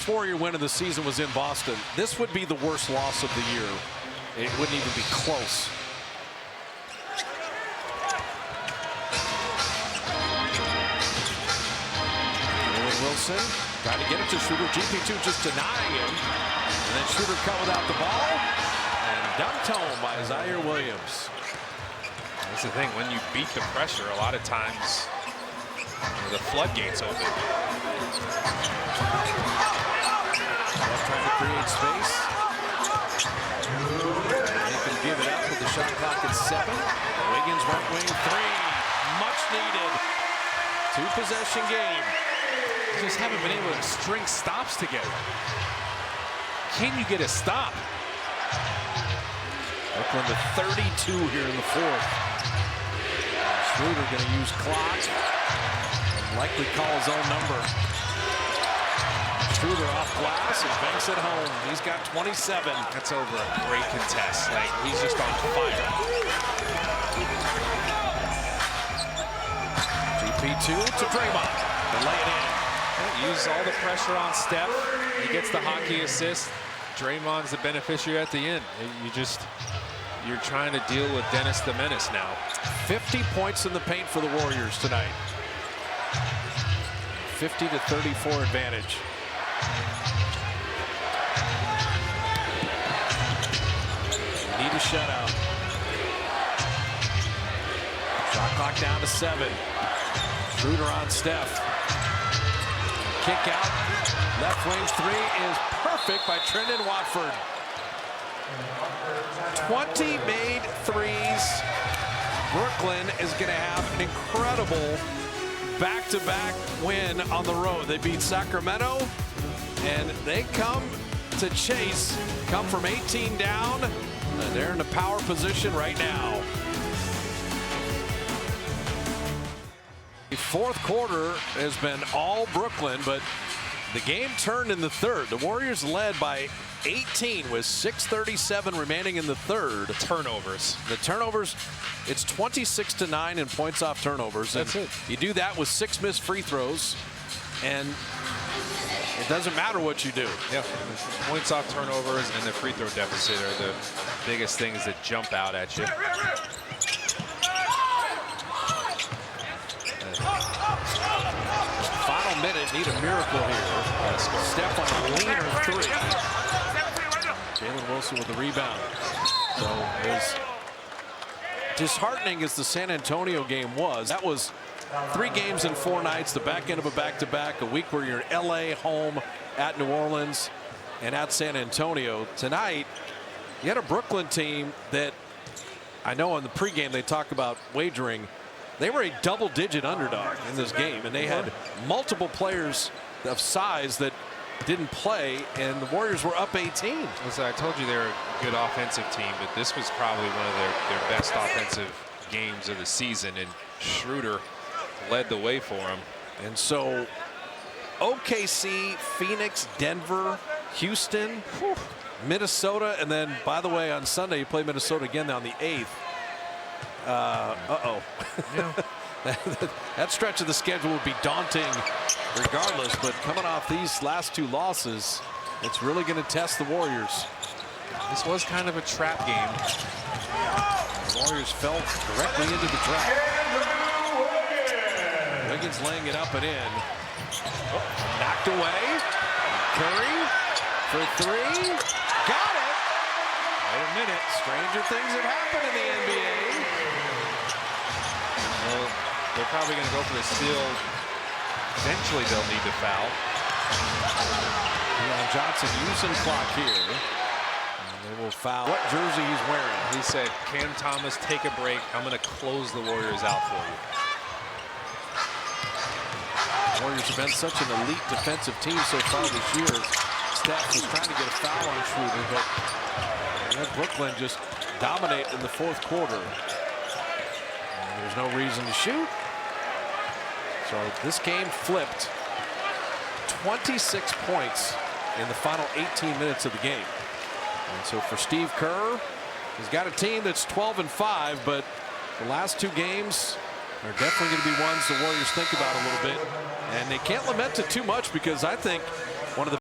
last Warrior win of the season was in Boston. This would be the worst loss of the year. It wouldn't even be close. Wilson trying to get it to Schroeder. GP2 just denying him. And then Schroeder cut without the ball. And dunked home by Zaire Williams. That's the thing. When you beat the pressure, a lot of times the floodgates open. Trying to create space. They can give it up with the shot clock at 7. Wiggins right wing 3. Much needed. 2-possession game. Just haven't been able to string stops together. Can you get a stop? Brooklyn to 32 here in the 4th. Schroeder going to use clock and likely call his own number. Schroeder off glass and banks it home. He's got 27. That's over a great contest. Like, he's just on fire. GP2 to Draymond to lay it in. Use all the pressure on Steph. He gets the hockey assist. Draymond's the beneficiary at the end. You're trying to deal with Dennis the Menace now. 50 points in the paint for the Warriors tonight. 50 to 34 advantage. Need a shutout. Shot clock down to 7. Schroeder on Steph. Kick out. Left wing 3 is perfect by Trendon Watford. 20 made threes. Brooklyn is going to have an incredible back-to-back win on the road. They beat Sacramento, and they come to chase, come from 18 down, and they're in the power position right now. The 4th quarter has been all Brooklyn, but the game turned in the 3rd. The Warriors led by 18 with 6:37 remaining in the 3rd. Turnovers. The turnovers, it's 26-9 in points off turnovers. That's and it. You do that with 6 missed free throws, and it doesn't matter what you do. Yeah, points off turnovers and the free throw deficit are the biggest things that jump out at you. Final minute, need a miracle here. Steph on a leaner 3. Jalen Wilson with the rebound. So as disheartening as the San Antonio game was, that was 3 games in 4 nights, the back end of a back-to-back, a week where you're in LA, home, at New Orleans, and at San Antonio. Tonight, you had a Brooklyn team that, I know on the pregame they talk about wagering, they were a double-digit underdog in this game, and they had multiple players of size that didn't play, and the Warriors were up 18. Listen, I told you they're a good offensive team, but this was probably one of their best offensive games of the season, and Schroeder led the way for them. And so OKC, Phoenix, Denver, Houston, Minnesota, and then, by the way, on Sunday you play Minnesota again on the 8th. Yeah. That stretch of the schedule would be daunting regardless, but coming off these last 2 losses, it's really going to test the Warriors. This was kind of a trap game. The Warriors fell directly into the trap. Wiggins laying it up and in. Knocked away. Curry for 3. Got it. Wait a minute. Stranger things have happened in the NBA. Well, they're probably going to go for the steal. Eventually, they'll need to foul. Leon Johnson using clock here. And they will foul. What jersey he's wearing? He said, Cam Thomas, take a break. I'm going to close the Warriors out for you. The Warriors have been such an elite defensive team so far this year. Steph was trying to get a foul on Schroeder, but let Brooklyn just dominate in the 4th quarter. And there's no reason to shoot. So this game flipped. 26 points in the final 18 minutes of the game. And so for Steve Kerr, he's got a team that's 12-5, but the last 2 games are definitely going to be ones the Warriors think about a little bit. And they can't lament it too much because I think one of the